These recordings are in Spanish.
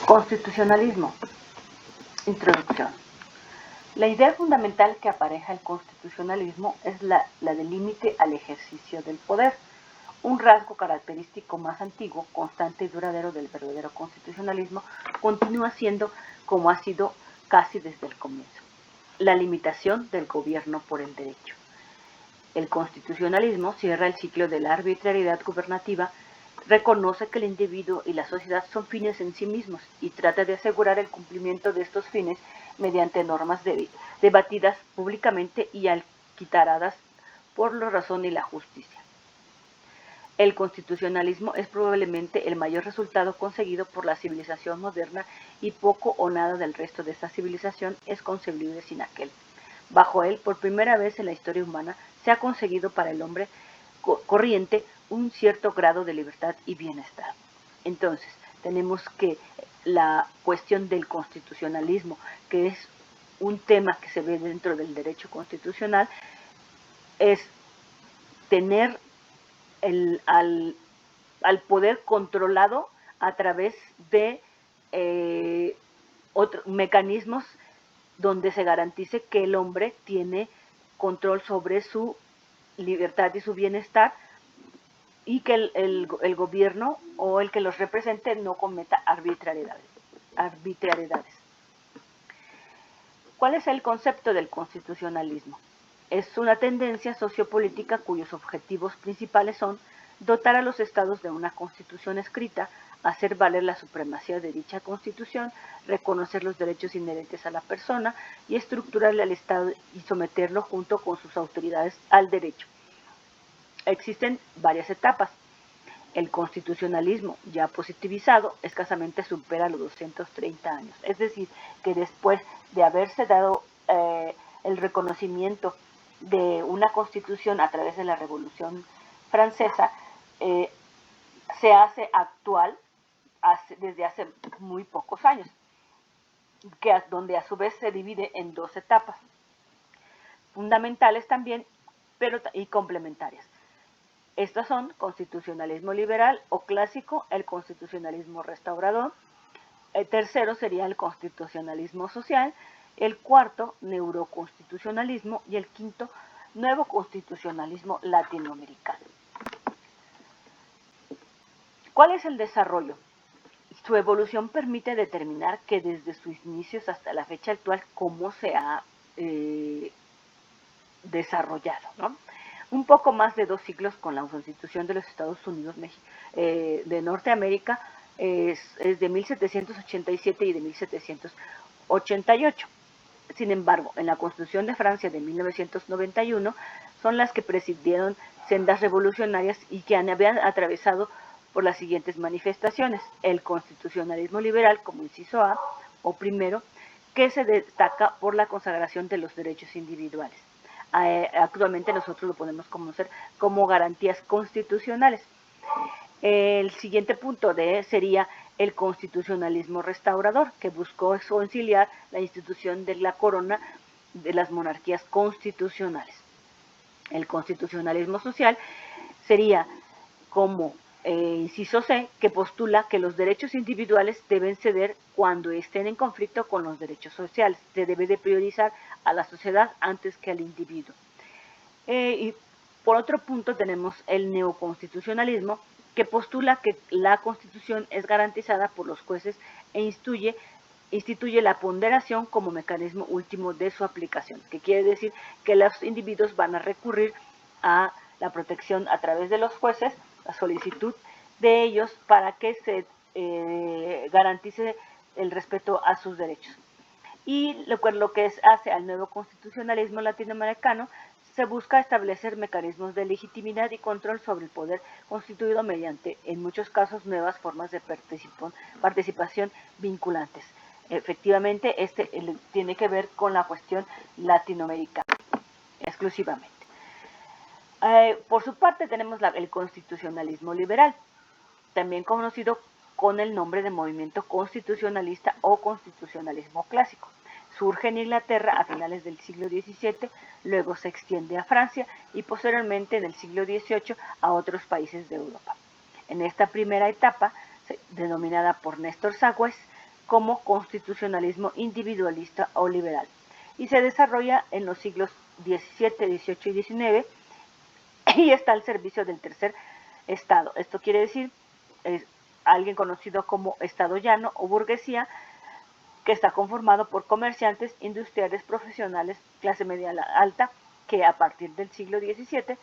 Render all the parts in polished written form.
Constitucionalismo. Introducción. La idea fundamental que apareja el constitucionalismo es la del límite al ejercicio del poder, un rasgo característico más antiguo, constante y duradero del verdadero constitucionalismo, continúa siendo como ha sido casi desde el comienzo, la limitación del gobierno por el derecho. El constitucionalismo cierra el ciclo de la arbitrariedad gubernativa, reconoce que el individuo y la sociedad son fines en sí mismos y trata de asegurar el cumplimiento de estos fines mediante normas debatidas públicamente y alquitaradas por la razón y la justicia. El constitucionalismo es probablemente el mayor resultado conseguido por la civilización moderna y poco o nada del resto de esta civilización es concebible sin aquel. Bajo él, por primera vez en la historia humana, se ha conseguido para el hombre corriente un cierto grado de libertad y bienestar. Entonces, tenemos que la cuestión del constitucionalismo, que es un tema que se ve dentro del derecho constitucional, es tener al poder controlado a través de otros mecanismos donde se garantice que el hombre tiene control sobre su libertad y su bienestar y que el gobierno o el que los represente no cometa arbitrariedades. ¿Cuál es el concepto del constitucionalismo? Es una tendencia sociopolítica cuyos objetivos principales son dotar a los estados de una constitución escrita, hacer valer la supremacía de dicha constitución, reconocer los derechos inherentes a la persona y estructurarle al Estado y someterlo junto con sus autoridades al derecho. Existen varias etapas. El constitucionalismo ya positivizado escasamente supera los 230 años. Es decir, que después de haberse dado el reconocimiento de una constitución a través de la Revolución Francesa, se hace actual desde hace muy pocos años, donde a su vez se divide en dos etapas, fundamentales también, y complementarias. Estas son constitucionalismo liberal o clásico, el constitucionalismo restaurador, el tercero sería el constitucionalismo social, el cuarto neuroconstitucionalismo y el quinto nuevo constitucionalismo latinoamericano. ¿Cuál es el desarrollo? Su evolución permite determinar que desde sus inicios hasta la fecha actual cómo se ha desarrollado, ¿no? Un poco más de 2 siglos con la Constitución de los Estados Unidos de Norteamérica, es de 1787 y de 1788. Sin embargo, en la Constitución de Francia de 1991 son las que presidieron sendas revolucionarias y que habían atravesado por las siguientes manifestaciones: el constitucionalismo liberal como inciso A o primero, que se destaca por la consagración de los derechos individuales. Actualmente nosotros lo podemos conocer como garantías constitucionales. El siguiente punto sería el constitucionalismo restaurador, que buscó conciliar la institución de la corona de las monarquías constitucionales. El constitucionalismo social sería como inciso C, que postula que los derechos individuales deben ceder cuando estén en conflicto con los derechos sociales. Se debe de priorizar a la sociedad antes que al individuo. Y por otro punto tenemos el neoconstitucionalismo, que postula que la Constitución es garantizada por los jueces e instituye la ponderación como mecanismo último de su aplicación, que quiere decir que los individuos van a recurrir a la protección a través de los jueces, la solicitud de ellos para que se garantice el respeto a sus derechos. Y lo que hace al nuevo constitucionalismo latinoamericano, se busca establecer mecanismos de legitimidad y control sobre el poder constituido mediante, en muchos casos, nuevas formas de participación vinculantes. Efectivamente, tiene que ver con la cuestión latinoamericana, exclusivamente. Por su parte tenemos el constitucionalismo liberal, también conocido con el nombre de movimiento constitucionalista o constitucionalismo clásico. Surge en Inglaterra a finales del siglo XVII, luego se extiende a Francia y posteriormente en el siglo XVIII a otros países de Europa. En esta primera etapa, denominada por Néstor Sagües, como constitucionalismo individualista o liberal, y se desarrolla en los siglos XVII, XVIII y XIX, y está al servicio del tercer estado. Esto quiere decir alguien conocido como estado llano o burguesía, que está conformado por comerciantes, industriales, profesionales, clase media alta, que a partir del siglo XVII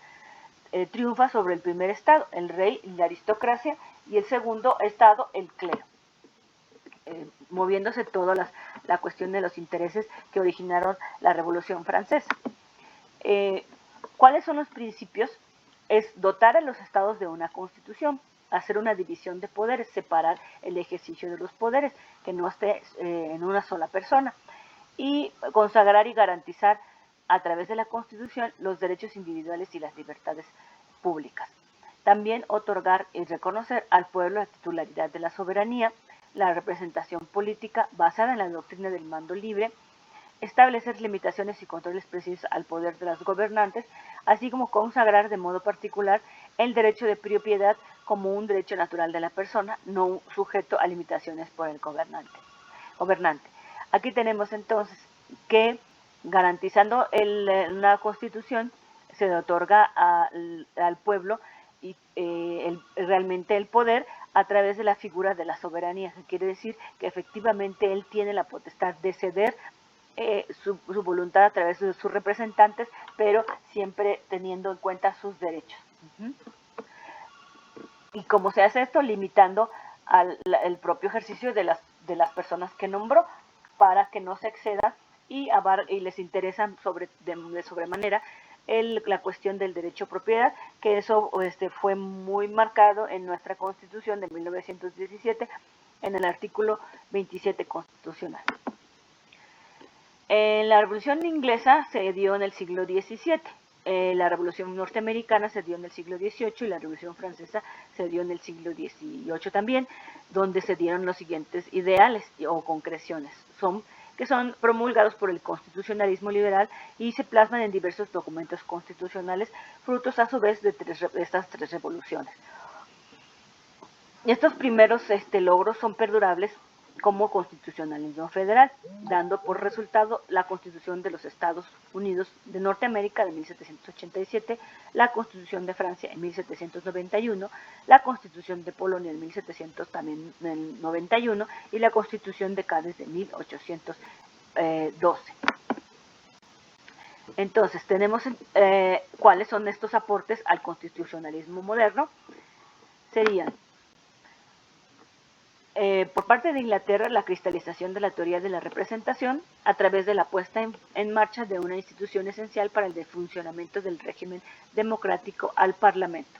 triunfa sobre el primer estado, el rey y la aristocracia, y el segundo estado, el clero, moviéndose toda la cuestión de los intereses que originaron la Revolución Francesa. ¿Cuáles son los principios? Es dotar a los estados de una constitución, hacer una división de poderes, separar el ejercicio de los poderes, que no esté en una sola persona, y consagrar y garantizar a través de la Constitución los derechos individuales y las libertades públicas. También otorgar y reconocer al pueblo la titularidad de la soberanía, la representación política basada en la doctrina del mando libre, establecer limitaciones y controles precisos al poder de los gobernantes, así como consagrar de modo particular el derecho de propiedad como un derecho natural de la persona, no sujeto a limitaciones por el gobernante. Aquí tenemos entonces que, garantizando una constitución, se le otorga al pueblo realmente el poder a través de la figura de la soberanía, que quiere decir que efectivamente él tiene la potestad de ceder su voluntad a través de sus representantes, pero siempre teniendo en cuenta sus derechos. ¿Y cómo se hace esto? Limitando el propio ejercicio de las personas que nombró, para que no se excedan y les interesa de sobremanera la cuestión del derecho a propiedad, que eso fue muy marcado en nuestra Constitución de 1917, en el artículo 27 constitucional. La Revolución Inglesa se dio en el siglo XVII, la Revolución Norteamericana se dio en el siglo XVIII y la Revolución Francesa se dio en el siglo XVIII también, donde se dieron los siguientes ideales o concreciones, que son promulgados por el constitucionalismo liberal y se plasman en diversos documentos constitucionales, frutos a su vez de estas tres revoluciones. Estos primeros logros son perdurables como constitucionalismo federal, dando por resultado la Constitución de los Estados Unidos de Norteamérica de 1787, la Constitución de Francia en 1791, la Constitución de Polonia en 1791 y la Constitución de Cádiz de 1812. Entonces, tenemos cuáles son estos aportes al constitucionalismo moderno. Serían por parte de Inglaterra, la cristalización de la teoría de la representación a través de la puesta en marcha de una institución esencial para el funcionamiento del régimen democrático el Parlamento.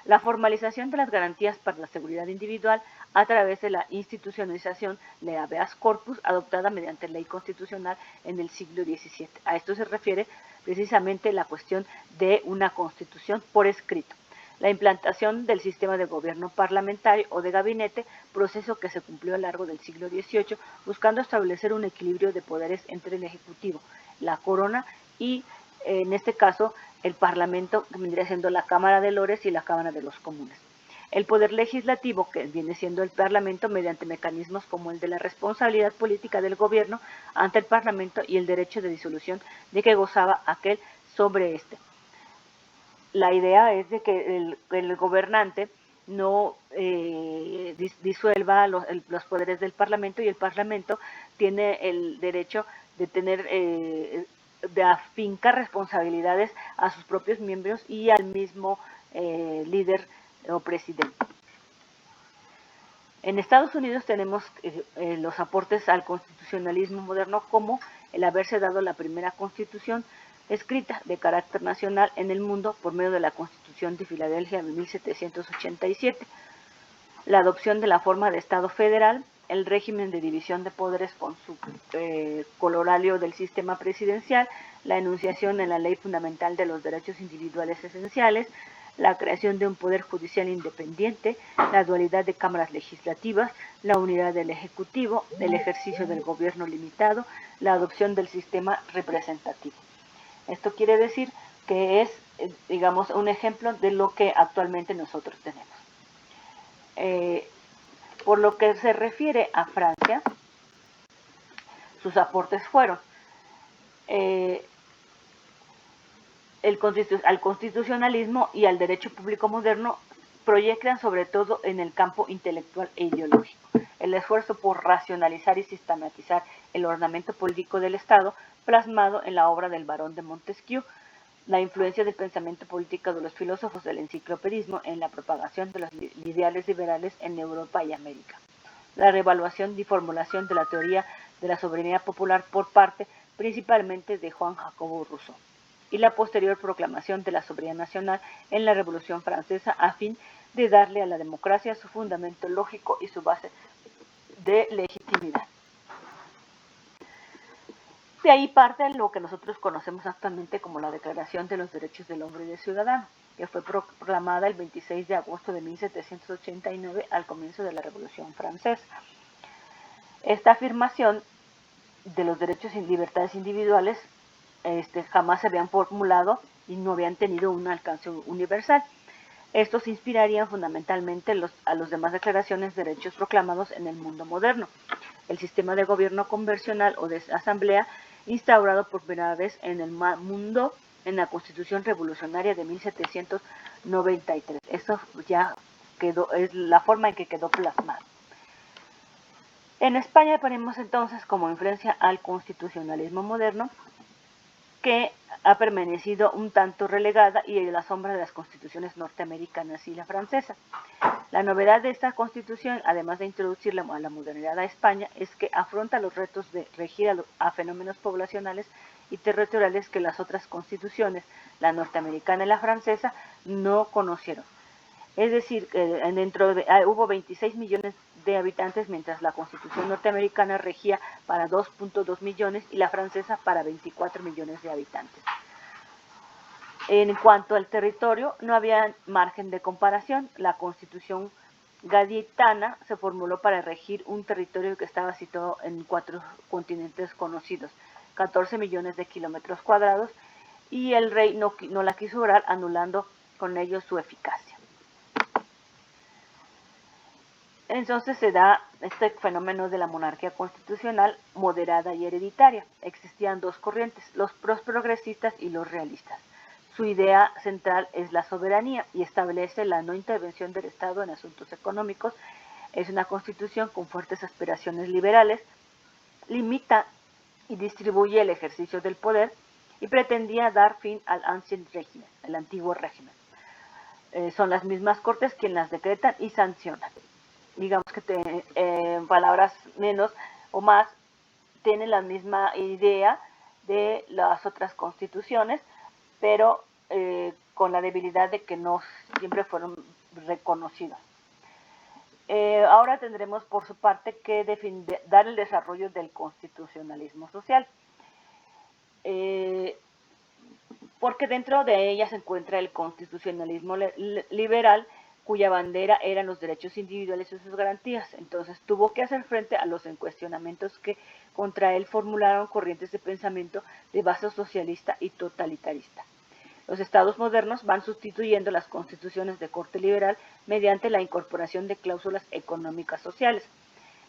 La formalización de las garantías para la seguridad individual a través de la institucionalización de habeas corpus adoptada mediante ley constitucional en el siglo XVII. A esto se refiere precisamente la cuestión de una constitución por escrito. La implantación del sistema de gobierno parlamentario o de gabinete, proceso que se cumplió a lo largo del siglo XVIII, buscando establecer un equilibrio de poderes entre el Ejecutivo, la Corona y, en este caso, el Parlamento, que vendría siendo la Cámara de Lores y la Cámara de los Comunes. El poder legislativo, que viene siendo el Parlamento, mediante mecanismos como el de la responsabilidad política del gobierno ante el Parlamento y el derecho de disolución de que gozaba aquel sobre este. La idea es de que el gobernante no disuelva los poderes del Parlamento, y el Parlamento tiene el derecho de tener de afincar responsabilidades a sus propios miembros y al mismo líder o presidente. En Estados Unidos tenemos los aportes al constitucionalismo moderno, como el haberse dado la primera constitución escrita de carácter nacional en el mundo por medio de la Constitución de Filadelfia de 1787, la adopción de la forma de Estado federal, el régimen de división de poderes con su corolario del sistema presidencial, la enunciación en la Ley Fundamental de los Derechos Individuales Esenciales, la creación de un poder judicial independiente, la dualidad de cámaras legislativas, la unidad del Ejecutivo, el ejercicio del gobierno limitado, la adopción del sistema representativo. Esto quiere decir que es, digamos, un ejemplo de lo que actualmente nosotros tenemos. Por lo que se refiere a Francia, sus aportes fueron al constitucionalismo y al derecho público moderno, proyectan sobre todo en el campo intelectual e ideológico. El esfuerzo por racionalizar y sistematizar el ordenamiento político del Estado, plasmado en la obra del barón de Montesquieu, la influencia del pensamiento político de los filósofos del enciclopedismo en la propagación de los ideales liberales en Europa y América, la reevaluación y formulación de la teoría de la soberanía popular por parte principalmente de Juan Jacobo Rousseau, y la posterior proclamación de la soberanía nacional en la Revolución Francesa a fin de darle a la democracia su fundamento lógico y su base de legitimidad. De ahí parte lo que nosotros conocemos actualmente como la Declaración de los Derechos del Hombre y del Ciudadano, que fue proclamada el 26 de agosto de 1789 al comienzo de la Revolución Francesa. Esta afirmación de los derechos y libertades individuales jamás se habían formulado y no habían tenido un alcance universal. Estos inspirarían fundamentalmente a las demás declaraciones de derechos proclamados en el mundo moderno. El sistema de gobierno convencional o de asamblea, instaurado por primera vez en el mundo en la Constitución Revolucionaria de 1793. Eso ya quedó, es la forma en que quedó plasmado. En España tenemos entonces como influencia al constitucionalismo moderno, que ha permanecido un tanto relegada y en la sombra de las constituciones norteamericanas y la francesa. La novedad de esta constitución, además de introducir a la modernidad a España, es que afronta los retos de regir a fenómenos poblacionales y territoriales que las otras constituciones, la norteamericana y la francesa, no conocieron. Es decir, hubo 26 millones de habitantes, mientras la Constitución norteamericana regía para 2.2 millones y la francesa para 24 millones de habitantes. En cuanto al territorio, no había margen de comparación. La Constitución gaditana se formuló para regir un territorio que estaba situado en 4 continentes conocidos, 14 millones de kilómetros cuadrados, y el rey no la quiso orar, anulando con ello su eficacia. Entonces se da este fenómeno de la monarquía constitucional moderada y hereditaria. Existían dos corrientes, los progresistas y los realistas. Su idea central es la soberanía y establece la no intervención del Estado en asuntos económicos. Es una constitución con fuertes aspiraciones liberales, limita y distribuye el ejercicio del poder y pretendía dar fin al ancien régimen, el antiguo régimen. Son las mismas cortes quienes las decretan y sancionan. Digamos que en palabras menos o más tienen la misma idea de las otras constituciones, pero con la debilidad de que no siempre fueron reconocidas. Ahora tendremos por su parte que dar el desarrollo del constitucionalismo social, porque dentro de ella se encuentra el constitucionalismo liberal, cuya bandera eran los derechos individuales y sus garantías. Entonces tuvo que hacer frente a los cuestionamientos que contra él formularon corrientes de pensamiento de base socialista y totalitarista. Los estados modernos van sustituyendo las constituciones de corte liberal mediante la incorporación de cláusulas económicas sociales,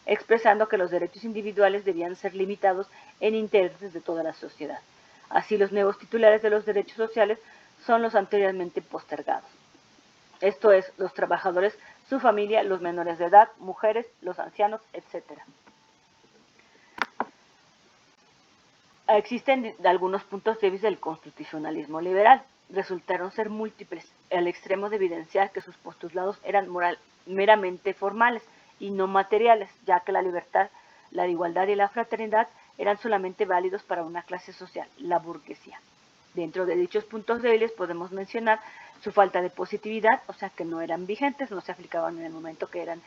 expresando que los derechos individuales debían ser limitados en intereses de toda la sociedad. Así, los nuevos titulares de los derechos sociales son los anteriormente postergados. Esto es, los trabajadores, su familia, los menores de edad, mujeres, los ancianos, etc. Existen algunos puntos débiles del constitucionalismo liberal. Resultaron ser múltiples, al extremo de evidenciar que sus postulados eran meramente formales y no materiales, ya que la libertad, la igualdad y la fraternidad eran solamente válidos para una clase social, la burguesía. Dentro de dichos puntos débiles podemos mencionar su falta de positividad, o sea que no eran vigentes, no se aplicaban en el momento que eran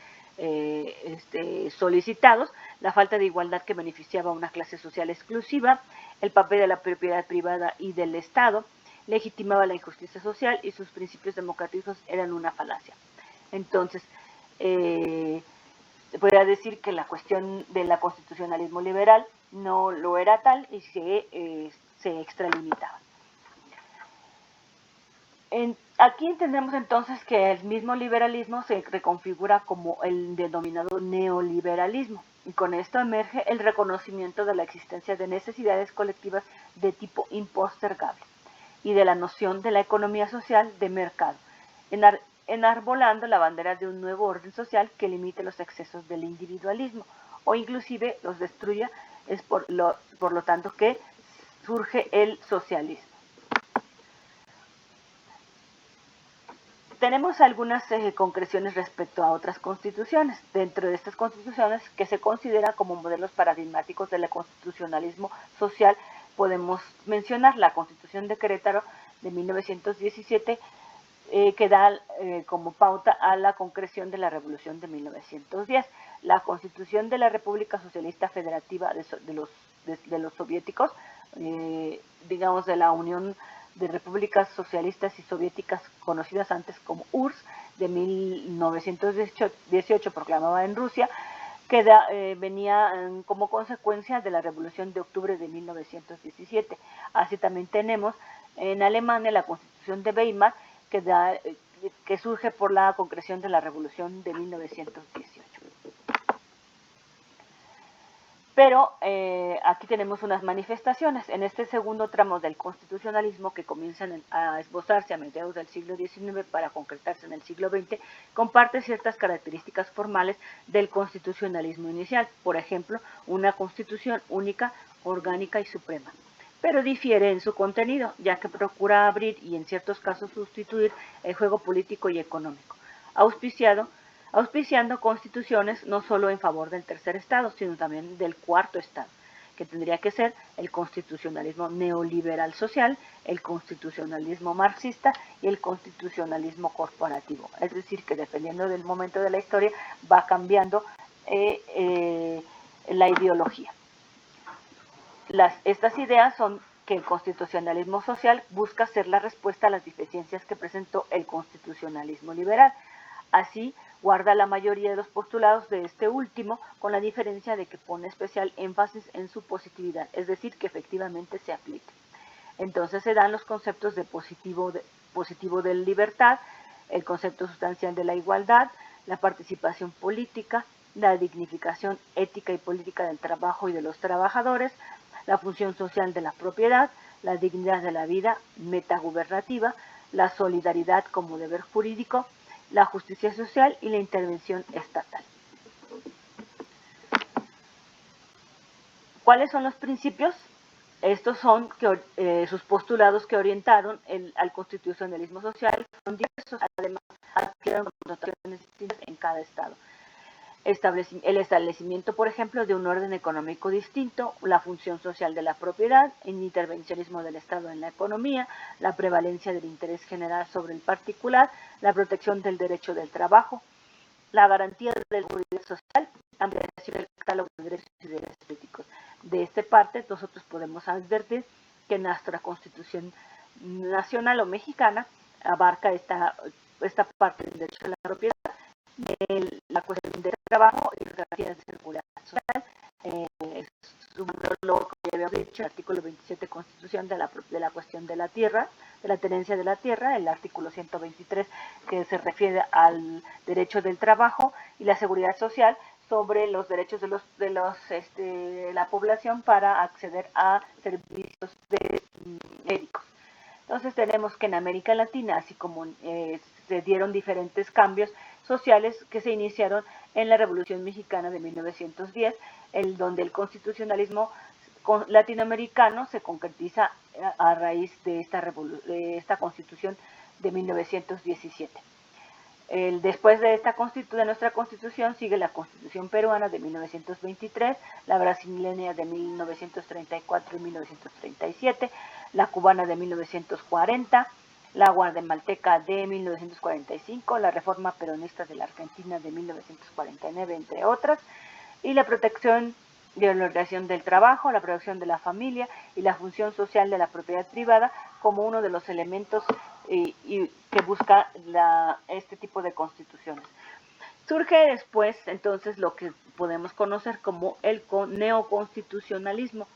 solicitados, la falta de igualdad que beneficiaba a una clase social exclusiva, el papel de la propiedad privada y del Estado, legitimaba la injusticia social y sus principios democráticos eran una falacia. Entonces, se podría decir que la cuestión del constitucionalismo liberal no lo era tal y se extralimitaba. Aquí entendemos entonces que el mismo liberalismo se reconfigura como el denominado neoliberalismo, y con esto emerge el reconocimiento de la existencia de necesidades colectivas de tipo impostergable y de la noción de la economía social de mercado, enarbolando la bandera de un nuevo orden social que limite los excesos del individualismo o inclusive los destruya. Es por lo tanto que surge el socialismo. Tenemos algunas concreciones respecto a otras constituciones. Dentro de estas constituciones, que se consideran como modelos paradigmáticos del constitucionalismo social, podemos mencionar la Constitución de Querétaro de 1917, que da como pauta a la concreción de la Revolución de 1910. La Constitución de la República Socialista Federativa de los soviéticos, digamos de la Unión de Repúblicas Socialistas y Soviéticas, conocidas antes como URSS, de 1918, proclamada en Rusia, que venía como consecuencia de la Revolución de Octubre de 1917. Así también tenemos en Alemania la Constitución de Weimar, que surge por la concreción de la Revolución de 1918. Pero aquí tenemos unas manifestaciones. En este segundo tramo del constitucionalismo, que comienzan a esbozarse a mediados del siglo XIX para concretarse en el siglo XX, comparte ciertas características formales del constitucionalismo inicial. Por ejemplo, una constitución única, orgánica y suprema. Pero difiere en su contenido, ya que procura abrir y en ciertos casos sustituir el juego político y económico, auspiciando constituciones no solo en favor del tercer estado, sino también del cuarto estado, que tendría que ser el constitucionalismo neoliberal social, el constitucionalismo marxista y el constitucionalismo corporativo. Es decir, que dependiendo del momento de la historia va cambiando la ideología. Estas ideas son que el constitucionalismo social busca ser la respuesta a las deficiencias que presentó el constitucionalismo liberal. Así, guarda la mayoría de los postulados de este último, con la diferencia de que pone especial énfasis en su positividad, es decir, que efectivamente se aplique. Entonces se dan los conceptos de positivo de libertad, el concepto sustancial de la igualdad, la participación política, la dignificación ética y política del trabajo y de los trabajadores, la función social de la propiedad, la dignidad de la vida metagubernativa, la solidaridad como deber jurídico, la justicia social y la intervención estatal. ¿Cuáles son los principios? Estos son sus postulados que orientaron al constitucionalismo social, son diversos, además adquirieron connotaciones distintas en cada estado. El establecimiento, por ejemplo, de un orden económico distinto, la función social de la propiedad, el intervencionismo del Estado en la economía, la prevalencia del interés general sobre el particular, la protección del derecho del trabajo, la garantía de la seguridad social, ampliación del catálogo de derechos y deberes políticos. De esta parte, nosotros podemos advertir que nuestra Constitución nacional o mexicana abarca esta parte del derecho a la propiedad, la cuestión del trabajo y las garantías de seguridad social, lo que ya habíamos dicho, el artículo 27 Constitución de la cuestión de la tierra, de la tenencia de la tierra, el artículo 123 que se refiere al derecho del trabajo y la seguridad social sobre los derechos de la población para acceder a servicios médicos. Entonces tenemos que en América Latina, así como se dieron diferentes cambios sociales que se iniciaron en la Revolución Mexicana de 1910, donde el constitucionalismo latinoamericano se concretiza a raíz de esta Constitución de 1917. Después de nuestra Constitución sigue la Constitución peruana de 1923, la brasileña de 1934 y 1937, la cubana de 1940, la guatemalteca de 1945, la reforma peronista de la Argentina de 1949, entre otras, y la protección de la organización del trabajo, la protección de la familia y la función social de la propiedad privada como uno de los elementos que busca este tipo de constituciones. Surge después entonces lo que podemos conocer como el neoconstitucionalismo.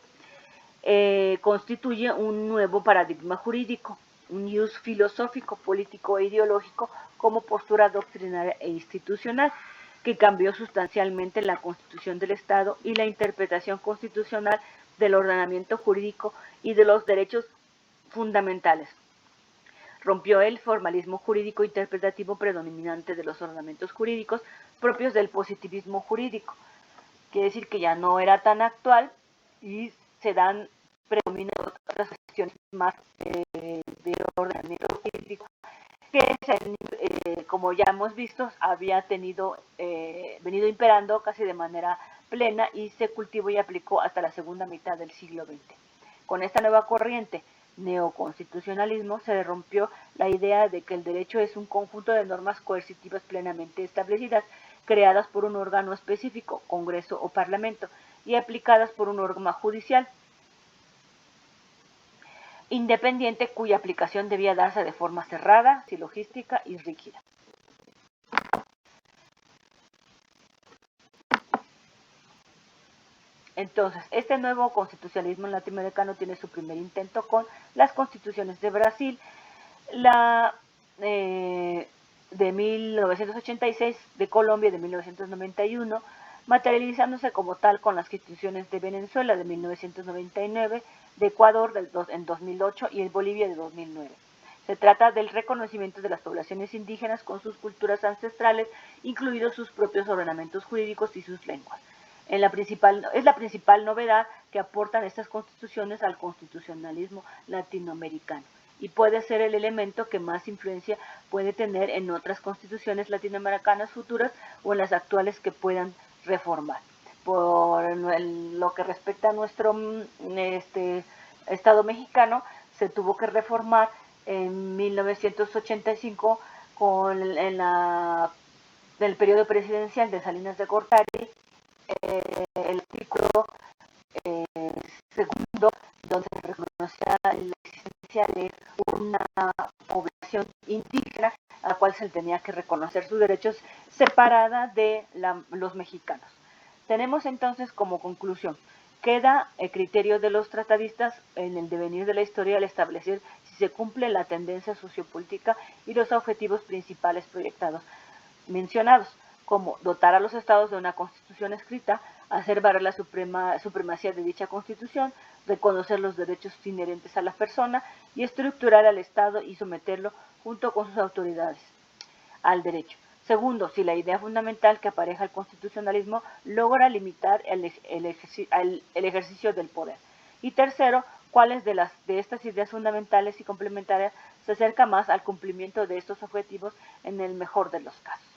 Constituye un nuevo paradigma jurídico un ius filosófico, político e ideológico como postura doctrinaria e institucional, que cambió sustancialmente la constitución del Estado y la interpretación constitucional del ordenamiento jurídico y de los derechos fundamentales. Rompió el formalismo jurídico interpretativo predominante de los ordenamientos jurídicos propios del positivismo jurídico. Quiere decir que ya no era tan actual y se dan predominan otras cuestiones más de ordenamiento jurídico que como ya hemos visto había venido imperando casi de manera plena y se cultivó y aplicó hasta la segunda mitad del siglo XX. Con esta nueva corriente neoconstitucionalismo se rompió la idea de que el derecho es un conjunto de normas coercitivas plenamente establecidas, creadas por un órgano específico, Congreso o Parlamento, y aplicadas por un órgano judicial independiente cuya aplicación debía darse de forma cerrada, silogística y rígida. Entonces, este nuevo constitucionalismo latinoamericano tiene su primer intento con las constituciones de Brasil, la de 1986, de Colombia de 1991, materializándose como tal con las constituciones de Venezuela de 1999, de Ecuador en 2008 y en Bolivia de 2009. Se trata del reconocimiento de las poblaciones indígenas con sus culturas ancestrales, incluidos sus propios ordenamientos jurídicos y sus lenguas. Es la principal novedad que aportan estas constituciones al constitucionalismo latinoamericano y puede ser el elemento que más influencia puede tener en otras constituciones latinoamericanas futuras o en las actuales que puedan reformar. Por lo que respecta a nuestro Estado mexicano, se tuvo que reformar en 1985 en el periodo presidencial de Salinas de Gortari, el artículo segundo, donde se reconocía la existencia de una población indígena a la cual se le tenía que reconocer sus derechos separada de los mexicanos. Tenemos entonces como conclusión, queda el criterio de los tratadistas en el devenir de la historia al establecer si se cumple la tendencia sociopolítica y los objetivos principales proyectados mencionados, como dotar a los estados de una constitución escrita, hacer valer la supremacía de dicha constitución, reconocer los derechos inherentes a la persona y estructurar al Estado y someterlo junto con sus autoridades al derecho. Segundo, si la idea fundamental que apareja el constitucionalismo logra limitar el ejercicio del poder. Y tercero, cuáles de estas ideas fundamentales y complementarias se acerca más al cumplimiento de estos objetivos en el mejor de los casos.